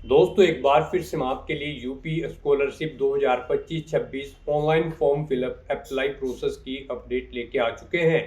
दोस्तों एक बार फिर से मैं आपके लिए UP scholarship 2025-26 online form fill up apply process की अपडेट लेके आ चुके हैं।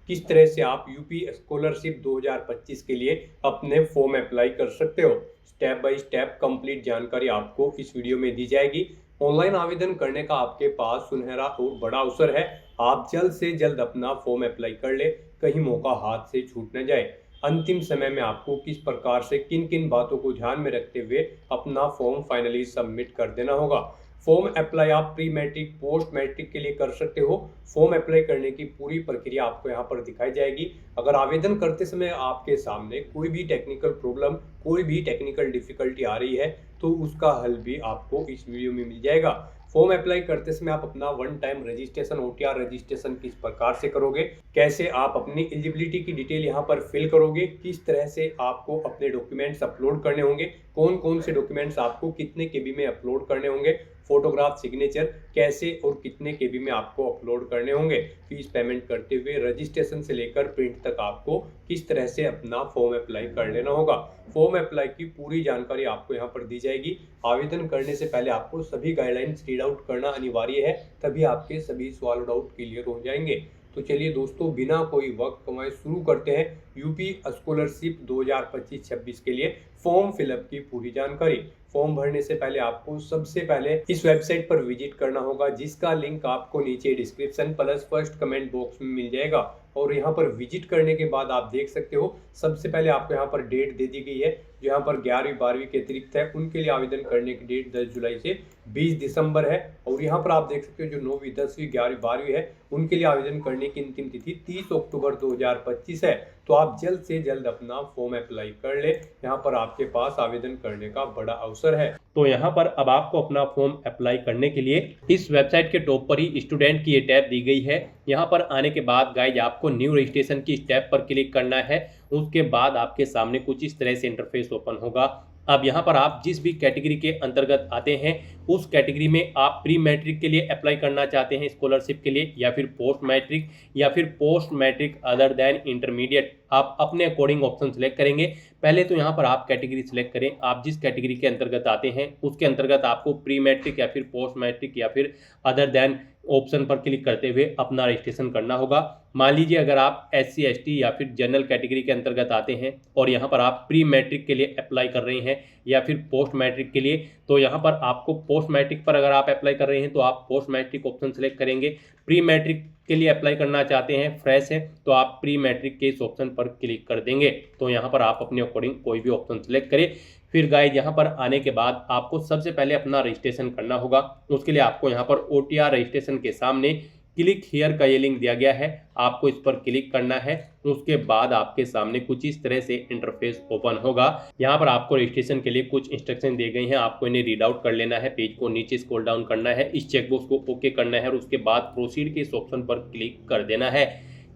किस तरह से आप यूपी स्कॉलरशिप 2025 के लिए अपने फॉर्म अप्लाई कर सकते हो, स्टेप बाय स्टेप कंप्लीट जानकारी आपको इस वीडियो में दी जाएगी। ऑनलाइन आवेदन करने का आपके पास सुनहरा और बड़ा अवसर है। आप जल्द से जल्द अपना फॉर्म अप्लाई कर ले, कहीं मौका हाथ से छूट न जाए। अंतिम समय में आपको किस प्रकार से किन किन बातों को ध्यान में रखते हुए अपना फॉर्म फाइनली सबमिट कर देना होगा। फॉर्म अप्लाई आप प्री मैट्रिक पोस्ट मैट्रिक के लिए कर सकते हो। फॉर्म अप्लाई करने की पूरी प्रक्रिया आपको यहाँ पर दिखाई जाएगी। अगर आवेदन करते समय आपके सामने कोई भी टेक्निकल प्रॉब्लम, कोई भी टेक्निकल डिफिकल्टी आ रही है तो उसका हल भी आपको इस वीडियो में मिल जाएगा। फॉर्म अप्लाई करते समय आप अपना one time registration OTR registration किस प्रकार से करोगे, कैसे आप अपनी एलिजिबिलिटी की डिटेल यहाँ पर फिल करोगे, किस तरह से आपको अपने डॉक्यूमेंट्स अपलोड करने होंगे, कौन कौन से डॉक्यूमेंट्स आपको कितने केबी में अपलोड करने होंगे, फोटोग्राफ सिग्नेचर कैसे और कितने केबी में आपको अपलोड करने होंगे, फीस पेमेंट करते हुए रजिस्ट्रेशन से लेकर प्रिंट तक आपको किस तरह से अपना फॉर्म अप्लाई कर लेना होगा। फॉर्म अप्लाई की पूरी जानकारी आपको यहाँ पर दी जाएगी। आवेदन करने से पहले आपको सभी गाइडलाइंस रीड आउट करना अनिवार्य है, तभी आपके सभी सवाल डाउट क्लियर हो जाएंगे। तो चलिए दोस्तों, बिना कोई वक्त गंवाए शुरू करते हैं यूपी स्कॉलरशिप 2025-26 के लिए फॉर्म फिलअप की पूरी जानकारी। फॉर्म भरने से पहले आपको सबसे पहले इस वेबसाइट पर विजिट करना होगा, जिसका लिंक आपको नीचे description plus first comment box में मिल जाएगा। और यहाँ पर विजिट करने के बाद आप देख सकते हो सबसे पहले आपको यहाँ पर डेट दे दी गई है। जो यहाँ पर 11वीं 12वीं के अतिरिक्त है उनके लिए आवेदन करने की डेट 10 जुलाई से 20 दिसंबर है। और यहाँ पर आप देख सकते हो जो 9वीं 10वीं 11वीं 12वीं है उनके लिए आवेदन करने की अंतिम तिथि 30 अक्टूबर 2025 है। तो आप जल्द से जल्द अपना फॉर्म अप्लाई कर ले, यहाँ पर आपके पास आवेदन करने का बड़ा अवसर है। तो यहाँ पर अब आपको अपना फॉर्म अप्लाई करने के लिए इस वेबसाइट के टॉप पर ही स्टूडेंट की ये टैब दी गई है। यहाँ पर आने के बाद गाइज आपको न्यू रजिस्ट्रेशन की स्टेप पर क्लिक करना है। उसके बाद आपके सामने कुछ इस तरह से इंटरफेस ओपन होगा। अब यहाँ पर आप जिस भी कैटेगरी के अंतर्गत आते हैं उस कैटेगरी में आप प्री मैट्रिक के लिए अप्लाई करना चाहते हैं स्कॉलरशिप के लिए, या फिर पोस्ट मैट्रिक, या फिर post matric other than intermediate, आप अपने अकॉर्डिंग ऑप्शन सेलेक्ट करेंगे। पहले तो यहाँ पर आप कैटेगरी सिलेक्ट करें, आप जिस कैटेगरी के अंतर्गत आते हैं उसके अंतर्गत आपको प्री मैट्रिक या फिर पोस्ट मैट्रिक या फिर अदर देन ऑप्शन पर क्लिक करते हुए अपना रजिस्ट्रेशन करना होगा। मान लीजिए अगर आप SC ST या फिर जनरल कैटेगरी के अंतर्गत आते हैं और यहाँ पर आप प्री मैट्रिक के लिए अप्लाई कर रहे हैं या फिर पोस्ट मैट्रिक के लिए, तो यहाँ पर आपको पोस्ट मैट्रिक पर अगर आप अप्लाई कर रहे हैं तो आप पोस्ट मैट्रिक ऑप्शन सेलेक्ट करेंगे। प्री मैट्रिक के लिए अप्लाई करना चाहते हैं, फ्रेश है, तो आप प्री मैट्रिक के इस ऑप्शन पर क्लिक कर देंगे। तो यहाँ पर आप अपने अकॉर्डिंग कोई भी ऑप्शन सेलेक्ट करें। फिर गाइज यहाँ पर आने के बाद आपको सबसे पहले अपना रजिस्ट्रेशन करना होगा। उसके लिए आपको यहाँ पर OTR रजिस्ट्रेशन के सामने क्लिक हियर का ये लिंक दिया गया है, आपको इस पर क्लिक करना है। उसके बाद आपके सामने कुछ इस तरह से इंटरफेस ओपन होगा। यहाँ पर आपको रजिस्ट्रेशन के लिए कुछ इंस्ट्रक्शन दिए गए हैं, आपको इन्हें रीड आउट कर लेना है। पेज को नीचे स्क्रॉल डाउन करना है, इस चेकबॉक्स को ओके करना है और उसके बाद प्रोसीड के इस ऑप्शन पर क्लिक कर देना है।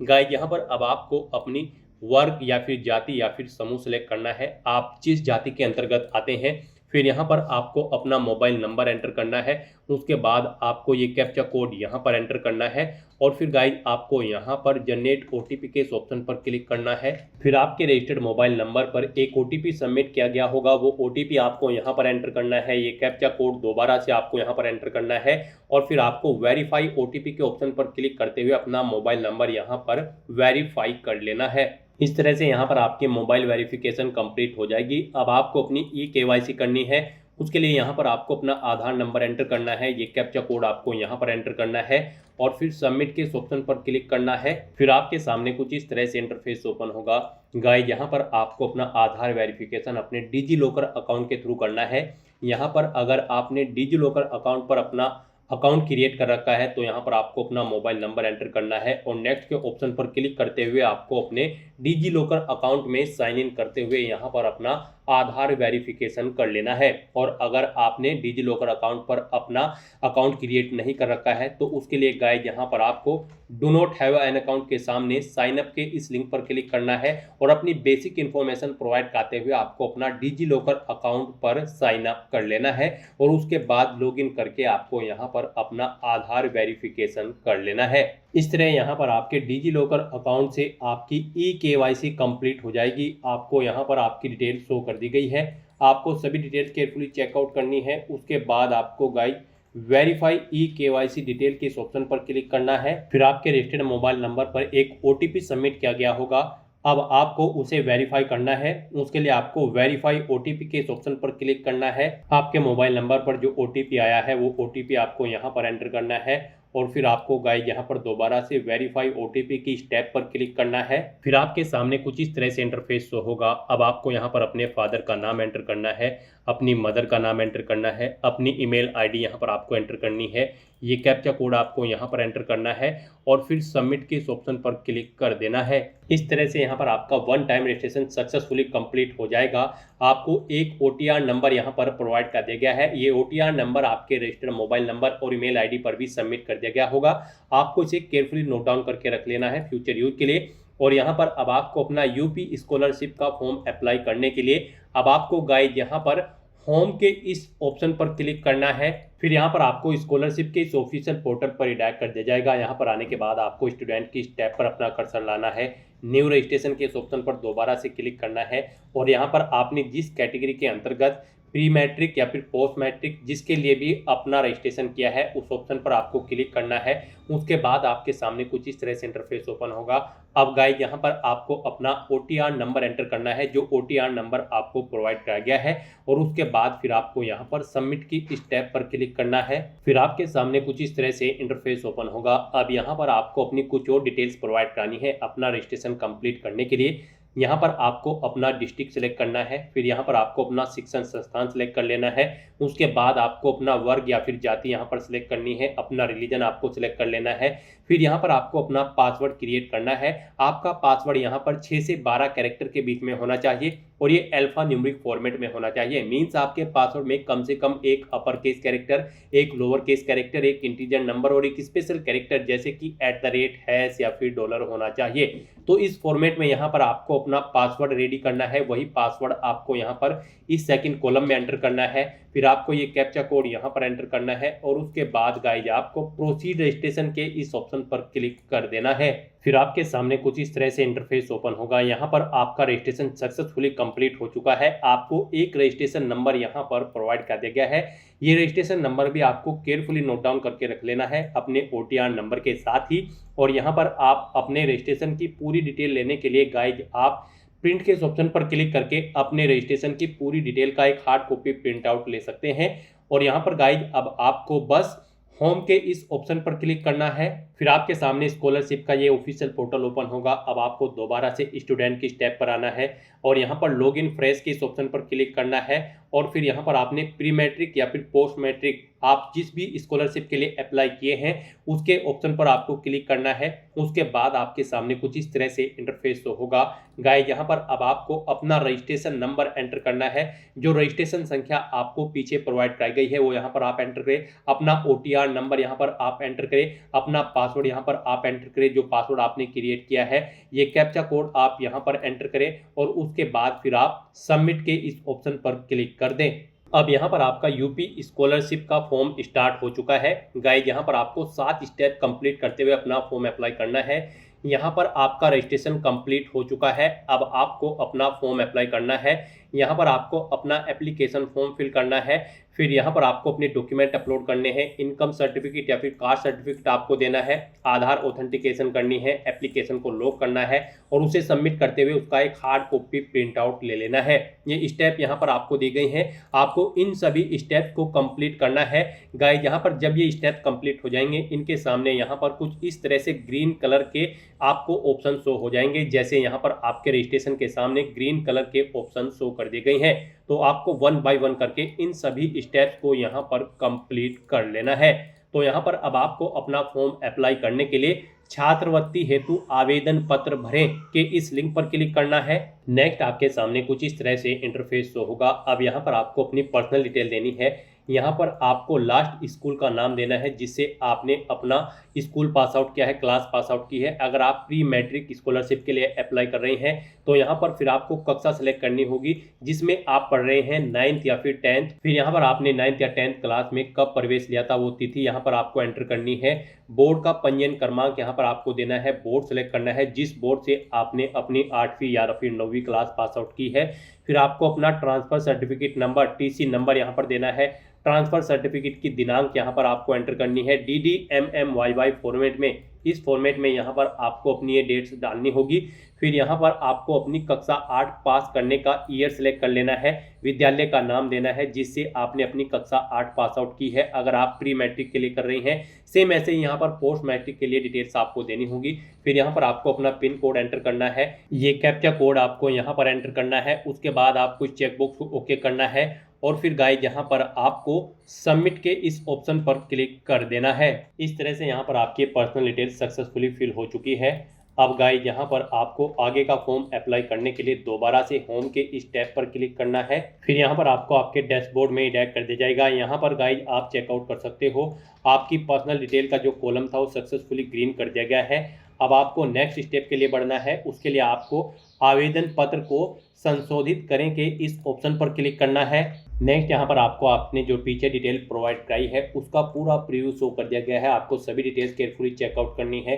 गाइज यहाँ पर अब आपको अपनी वर्ग या फिर जाति या फिर समूह सेलेक्ट करना है, आप जिस जाति के अंतर्गत आते हैं। फिर यहाँ पर आपको अपना मोबाइल नंबर एंटर करना है। उसके बाद आपको ये कैप्चा कोड यहाँ पर एंटर करना है और फिर गाइज आपको यहाँ पर जनरेट OTP के इस ऑप्शन पर क्लिक करना है। फिर आपके रजिस्टर्ड मोबाइल नंबर पर एक OTP सबमिट किया गया होगा, वो OTP आपको यहाँ पर एंटर करना है। ये कैप्चा कोड दोबारा से आपको यहाँ पर एंटर करना है और फिर आपको वेरीफाई OTP के ऑप्शन पर क्लिक करते हुए अपना मोबाइल नंबर यहाँ पर वेरीफाई कर लेना है। इस तरह से यहाँ पर आपकी मोबाइल वेरिफिकेशन कंप्लीट हो जाएगी। अब आपको अपनी KYC करनी है। उसके लिए यहाँ पर आपको अपना आधार नंबर एंटर करना है, ये कैप्चा कोड आपको यहाँ पर एंटर करना है और फिर सबमिट के इस ऑप्शन पर क्लिक करना है। फिर आपके सामने कुछ इस तरह से इंटरफेस ओपन होगा। गाइज यहाँ पर आपको अपना आधार वेरिफिकेशन अपने डिजी लॉकर अकाउंट के थ्रू करना है। यहाँ पर अगर आपने डिजी लॉकर अकाउंट पर अपना अकाउंट क्रिएट कर रखा है तो यहाँ पर आपको अपना मोबाइल नंबर एंटर करना है और नेक्स्ट के ऑप्शन पर क्लिक करते हुए आपको अपने डिजी लॉकर अकाउंट में साइन इन करते हुए यहाँ पर अपना आधार वेरिफिकेशन कर लेना है। और अगर आपने डिजी लॉकर अकाउंट पर अपना अकाउंट क्रिएट नहीं कर रखा है तो उसके लिए गाइज यहाँ पर आपको do not have an account के सामने साइन अप के इस लिंक पर क्लिक करना है और अपनी बेसिक इन्फॉर्मेशन प्रोवाइड करते हुए आपको अपना डिजी लॉकर अकाउंट पर साइन अप कर लेना है और उसके बाद लॉगिन करके आपको यहाँ पर अपना आधार वेरिफिकेशन कर लेना है। इस तरह यहाँ पर आपके डिजी लॉकर अकाउंट से आपकी KYC कंप्लीट हो जाएगी। आपको यहाँ पर आपकी डिटेल शो कर दी गई है। आपको सभी डिटेल्स केयरफुली चेकआउट करनी है। उसके बाद आपको guys verify e KYC detail के इस ऑप्शन पर क्लिक करना है। फिर आपके रजिस्टर्ड मोबाइल नंबर पर एक ओटीपी सबमिट किया गया होगा। अब आपको उसे वेरीफाई करना है। उसके लिए आपको वेरीफाई ओटीपी के इस ऑप्शन पर क्लिक करना है। आपके मोबाइल नंबर पर जो ओटीपी आया है वो ओटीपी आपको यहाँ पर एंटर करना है और फिर आपको गाइस यहाँ पर दोबारा से वेरीफाई ओटीपी की स्टेप पर क्लिक करना है। फिर आपके सामने कुछ इस तरह से इंटरफेस शो होगा। अब आपको यहाँ पर अपने फादर का नाम एंटर करना है, अपनी मदर का नाम एंटर करना है, अपनी ईमेल आईडी यहाँ पर आपको एंटर करनी है, ये कैप्चा कोड आपको यहाँ पर एंटर करना है और फिर सबमिट के इस ऑप्शन पर क्लिक कर देना है। इस तरह से यहाँ पर आपका one time registration successfully complete हो जाएगा। आपको एक OTR नंबर यहाँ पर प्रोवाइड कर दिया गया है। ये OTR नंबर आपके रजिस्टर्ड मोबाइल नंबर और ईमेल आईडी पर भी सबमिट कर दिया गया होगा। आपको इसे केयरफुली नोट डाउन करके रख लेना है फ्यूचर यूज के लिए। और यहाँ पर अब आपको अपना यूपी स्कॉलरशिप का फॉर्म अप्लाई करने के लिए अब आपको गाइस यहाँ पर होम के इस ऑप्शन पर क्लिक करना है। फिर यहाँ पर आपको स्कॉलरशिप के इस ऑफिशियल पोर्टल पर रिडायरेक्ट कर दिया जाएगा। यहाँ पर आने के बाद आपको स्टूडेंट की स्टेप पर अपना कर्सर लाना है, न्यू रजिस्ट्रेशन के इस ऑप्शन पर दोबारा से क्लिक करना है और यहाँ पर आपने जिस कैटेगरी के अंतर्गत प्री मैट्रिक या फिर पोस्ट मैट्रिक जिसके लिए भी अपना रजिस्ट्रेशन किया है उस ऑप्शन पर आपको क्लिक करना है। उसके बाद आपके सामने कुछ इस तरह से इंटरफेस ओपन होगा। अब गाइस यहाँ पर आपको अपना OTR नंबर एंटर करना है जो OTR नंबर आपको प्रोवाइड कराया गया है और उसके बाद फिर आपको यहाँ पर सबमिट की स्टेप पर क्लिक करना है। फिर आपके सामने कुछ इस तरह से इंटरफेस ओपन होगा। अब यहाँ पर आपको अपनी कुछ और डिटेल्स प्रोवाइड करानी है अपना रजिस्ट्रेशन कंप्लीट करने के लिए। यहाँ पर आपको अपना डिस्ट्रिक्ट सेलेक्ट करना है, फिर यहाँ पर आपको अपना शिक्षण संस्थान सेलेक्ट कर लेना है। उसके बाद आपको अपना वर्ग या फिर जाति यहाँ पर सिलेक्ट करनी है, अपना रिलीजन आपको सिलेक्ट कर लेना है। फिर यहाँ पर आपको अपना पासवर्ड क्रिएट करना है। आपका पासवर्ड यहाँ पर 6 से 12 कैरेक्टर के बीच में होना चाहिए और ये अल्फा न्यूमेरिक फॉर्मेट में होना चाहिए। मीन्स आपके पासवर्ड में कम से कम एक अपर केस कैरेक्टर, एक लोअर केस कैरेक्टर, एक इंटीजर नंबर और एक स्पेशल कैरेक्टर जैसे कि @ या फिर डॉलर होना चाहिए। तो इस फॉर्मेट में यहाँ पर आपको अपना पासवर्ड रेडी करना है। वही पासवर्ड आपको यहाँ पर इस सेकंड कॉलम में एंटर करना है। फिर आपको ये कैप्चा कोड यहाँ पर एंटर करना है और उसके बाद गाइस आपको प्रोसीड रजिस्ट्रेशन के इस ऑप्शन पर क्लिक कर देना है। फिर आपके सामने कुछ इस तरह से इंटरफेस ओपन होगा। यहाँ पर आपका रजिस्ट्रेशन सक्सेसफुली कंप्लीट हो चुका है। आपको एक रजिस्ट्रेशन नंबर यहाँ पर प्रोवाइड कर दिया गया है। ये रजिस्ट्रेशन नंबर भी आपको केयरफुली नोट डाउन करके रख लेना है अपने OTR नंबर के साथ ही। और यहाँ पर आप अपने रजिस्ट्रेशन की पूरी डिटेल लेने के लिए गाइस आप प्रिंट के इस ऑप्शन पर क्लिक करके अपने रजिस्ट्रेशन की पूरी डिटेल का एक हार्ड कॉपी प्रिंट आउट ले सकते हैं। और यहाँ पर गाइस अब आपको बस होम के इस ऑप्शन पर क्लिक करना है। फिर आपके सामने स्कॉलरशिप का ये ऑफिशियल पोर्टल ओपन होगा। अब आपको दोबारा से स्टूडेंट की स्टेप पर आना है और यहाँ पर लॉगिन फ्रेश के इस ऑप्शन पर क्लिक करना है और फिर यहाँ पर आपने प्री मैट्रिक या फिर पोस्ट मैट्रिक आप जिस भी स्कॉलरशिप के लिए अप्लाई किए हैं उसके ऑप्शन पर आपको क्लिक करना है। उसके बाद आपके सामने कुछ इस तरह से इंटरफेस होगा। गाइस यहाँ पर अब आपको अपना रजिस्ट्रेशन नंबर एंटर करना है। जो रजिस्ट्रेशन संख्या आपको पीछे प्रोवाइड कराई गई है वो यहाँ पर आप एंटर करें। अपना OTR नंबर यहाँ पर आप एंटर करें। अपना पासवर्ड यहाँ पर आप एंटर करें जो पासवर्ड आपने क्रिएट किया है। ये कैप्चा कोड आप यहाँ पर एंटर करें और उसके बाद फिर आप सबमिट के इस ऑप्शन पर क्लिक कर दें। अब यहाँ पर आपका यूपी स्कॉलरशिप का फॉर्म स्टार्ट हो चुका है। गाइस यहाँ पर आपको 7 स्टेप कंप्लीट करते हुए अपना फॉर्म अप्लाई करना है। यहाँ पर आपका रजिस्ट्रेशन कंप्लीट हो चुका है। अब आपको अपना फॉर्म अप्लाई करना है। यहाँ पर आपको अपना एप्लीकेशन फॉर्म फिल करना है। फिर यहाँ पर आपको अपने डॉक्यूमेंट अपलोड करने हैं। इनकम सर्टिफिकेट या फिर कास्ट सर्टिफिकेट आपको देना है। आधार ऑथेंटिकेशन करनी है। एप्लीकेशन को लॉक करना है और उसे सबमिट करते हुए उसका एक हार्ड कॉपी प्रिंट आउट ले लेना है। ये स्टेप यहाँ पर आपको दी गई हैं। आपको इन सभी स्टेप को कंप्लीट करना है। गाइस यहाँ पर जब ये स्टेप कंप्लीट हो जाएंगे इनके सामने यहाँ पर कुछ इस तरह से ग्रीन कलर के आपको ऑप्शन शो हो जाएंगे। जैसे यहाँ पर आपके रजिस्ट्रेशन के सामने ग्रीन कलर के ऑप्शन शो कर दी गई हैं। तो आपको 1 बाय 1 करके इन सभी स्टेप्स को यहाँ पर कंप्लीट कर लेना है। तो यहाँ पर अब आपको अपना फॉर्म अप्लाई करने के लिए छात्रवृत्ति हेतु आवेदन पत्र भरें के इस लिंक पर क्लिक करना है। नेक्स्ट आपके सामने कुछ इस तरह से इंटरफेस शो होगा। अब यहाँ पर आपको अपनी पर्सनल डिटेल देनी है। यहाँ पर आपको लास्ट स्कूल का नाम देना है जिससे आपने अपना स्कूल पास आउट किया है, क्लास पास आउट की है। अगर आप प्री मैट्रिक स्कॉलरशिप के लिए अप्लाई कर रहे हैं तो यहाँ पर फिर आपको कक्षा सेलेक्ट करनी होगी जिसमें आप पढ़ रहे हैं 9th या फिर 10th। फिर यहाँ पर आपने 9th या 10th क्लास में कब प्रवेश लिया था वो तिथि यहाँ पर आपको एंटर करनी है। बोर्ड का पंजीयन क्रमांक यहाँ पर आपको देना है। बोर्ड सेलेक्ट करना है जिस बोर्ड से आपने अपनी 8वीं या फिर 9वीं क्लास पास आउट की है। फिर आपको अपना transfer certificate number TC number यहाँ पर देना है। ट्रांसफ़र सर्टिफिकेट की दिनांक यहाँ पर आपको एंटर करनी है DDMMYY फॉर्मेट में। इस फॉर्मेट में यहाँ पर आपको अपनी ये डेट्स डालनी होगी। फिर यहाँ पर आपको अपनी कक्षा 8 पास करने का ईयर सेलेक्ट कर लेना है। विद्यालय का नाम देना है जिससे आपने अपनी कक्षा 8 पास आउट की है, अगर आप प्री मैट्रिक के लिए कर रही हैं। सेम ऐसे ही यहाँ पर पोस्ट मैट्रिक के लिए डिटेल्स आपको देनी होगी। फिर यहाँ पर आपको अपना पिन कोड एंटर करना है। ये कैप्चा कोड आपको यहाँ पर एंटर करना है। उसके बाद आपको चेकबॉक्स को ओके करना है और फिर गाइस यहाँ पर आपको सबमिट के इस ऑप्शन पर क्लिक कर देना है। इस तरह से यहाँ पर आपकी पर्सनल डिटेल्स सक्सेसफुली फिल हो चुकी है। अब गाइस यहाँ पर आपको आगे का फॉर्म अप्लाई करने के लिए दोबारा से होम के इस टैब पर क्लिक करना है। फिर यहाँ पर आपको आपके डैशबोर्ड में डायरेक्ट कर दिया जाएगा। यहाँ पर गाइस आप चेकआउट कर सकते हो। आपकी पर्सनल डिटेल का जो कॉलम था वो सक्सेसफुली ग्रीन कर दिया गया है। अब आपको नेक्स्ट स्टेप के लिए बढ़ना है। उसके लिए आपको आवेदन पत्र को संशोधित करें के इस ऑप्शन पर क्लिक करना है। नेक्स्ट यहाँ पर आपको आपने जो टीचर डिटेल प्रोवाइड कराई है उसका पूरा प्रीव्यू शो कर दिया गया है। आपको सभी डिटेल्स केयरफुली चेकआउट करनी है।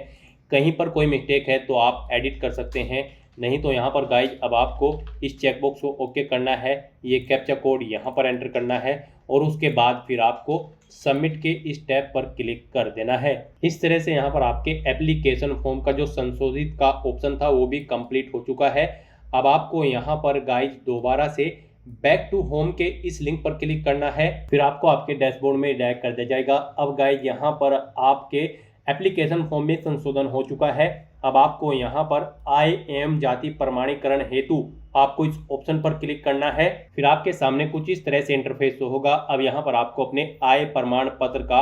कहीं पर कोई मिस्टेक है तो आप एडिट कर सकते हैं, नहीं तो यहाँ पर गाइज अब आपको इस चेकबॉक्स को ओके करना है। ये कैप्चा कोड यहाँ पर एंटर करना है और उसके बाद फिर आपको सबमिट के इस टैब पर क्लिक कर देना है। इस तरह से यहाँ पर आपके एप्लीकेशन फॉर्म का जो संशोधित का ऑप्शन था वो भी कंप्लीट हो चुका है। अब आपको यहाँ पर गाइज दोबारा से बैक टू होम के इस लिंक पर क्लिक करना है। फिर आपको आपके डैशबोर्ड में डायरेक्ट कर दिया जाएगा। अब गाइज यहाँ पर आपके एप्लीकेशन फॉर्म में संशोधन हो चुका है। अब आपको यहाँ पर IAM जाति प्रमाणीकरण हेतु आपको इस ऑप्शन पर क्लिक करना है। फिर आपके सामने कुछ इस तरह से इंटरफेस होगा। अब यहाँ पर आपको अपने आय प्रमाण पत्र का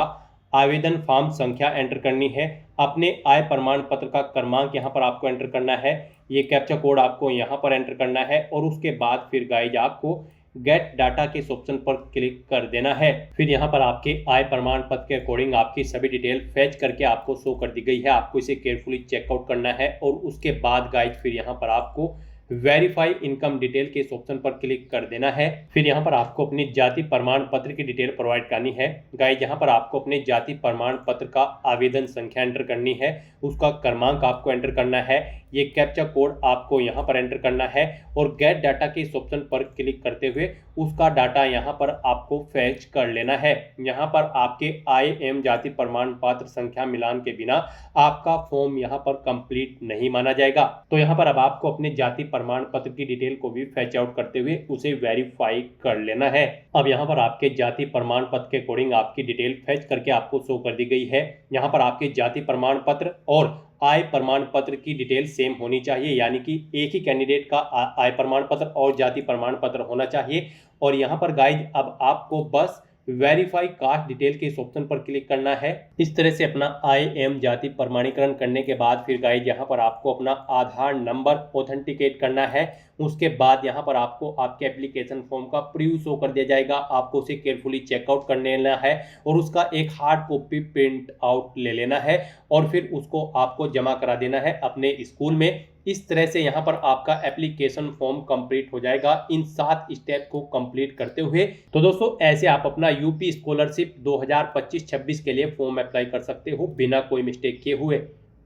आवेदन फॉर्म संख्या एंटर करनी है। अपने आय प्रमाण पत्र का क्रमांक यहाँ पर आपको एंटर करना है। ये कैप्चा कोड आपको यहाँ पर एंटर करना है और उसके बाद फिर गाइज आपको गेट डाटा के इस ऑप्शन पर क्लिक कर देना है। फिर यहाँ पर आपके आय प्रमाण पत्र के अकॉर्डिंग आपकी सभी डिटेल फैच करके आपको शो कर दी गई है। आपको इसे केयरफुली चेकआउट करना है और उसके बाद गाइज फिर यहाँ पर आपको वेरीफाई इनकम डिटेल के इस ऑप्शन पर क्लिक कर देना है। फिर यहाँ पर आपको अपनी जाति प्रमाण पत्र की डिटेल प्रोवाइड करनी है। गाइज यहाँ पर आपको अपने जाति प्रमाण पत्र का आवेदन संख्या एंटर करनी है, उसका क्रमांक आपको एंटर करना है। ये कैप्चा कोड आपको यहाँ पर एंटर करना है और गेट डाटा के इस ऑप्शन पर क्लिक करते हुए उसका डाटा यहाँ पर आपको फैच कर लेना है। यहाँ पर आपके IAM जाति प्रमाण पत्र संख्या मिलान के बिना आपका फॉर्म यहाँ पर कंप्लीट नहीं माना जाएगा। तो यहाँ पर अब आपको अपने जाति प्रमाण पत्र की डिटेल को भी फैच आउट करते हुए उसे वेरीफाई कर लेना है। अब यहाँ पर आपके जाति प्रमाण पत्र के अकॉर्डिंग आपकी डिटेल फैच करके आपको शो कर दी गई है। यहाँ पर आपके जाति प्रमाण पत्र और आय प्रमाण पत्र की डिटेल सेम होनी चाहिए, यानी कि एक ही कैंडिडेट का आय प्रमाण पत्र और जाति प्रमाण पत्र होना चाहिए। और यहाँ पर गाइज अब आपको बस वेरीफाई कास्ट डिटेल के इस ऑप्शन पर क्लिक करना है। इस तरह से अपना IAM जाति प्रमाणीकरण करने के बाद फिर गाइज यहाँ पर आपको अपना आधार नंबर ऑथेंटिकेट करना है। उसके बाद यहाँ पर आपको आपके एप्लीकेशन फॉर्म का प्रीव्यू शो कर दिया जाएगा। आपको उसे केयरफुली चेकआउट कर लेना है और उसका एक हार्ड कॉपी प्रिंट आउट ले लेना है और फिर उसको आपको जमा करा देना है अपने स्कूल में। इस तरह से यहाँ पर आपका एप्लीकेशन फॉर्म कंप्लीट हो जाएगा इन 7 स्टेप को कंप्लीट करते हुए। तो दोस्तों ऐसे आप अपना यूपी स्कॉलरशिप 2025-26 के लिए फॉर्म अप्लाई कर सकते हो बिना कोई मिस्टेक किए हुए।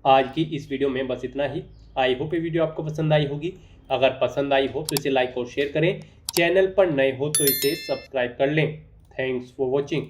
आज की इस वीडियो में बस इतना ही। आई होप ये वीडियो आपको पसंद आई होगी। अगर पसंद आई हो तो इसे लाइक और शेयर करें। चैनल पर नए हो तो इसे सब्सक्राइब कर लें। Thanks for watching.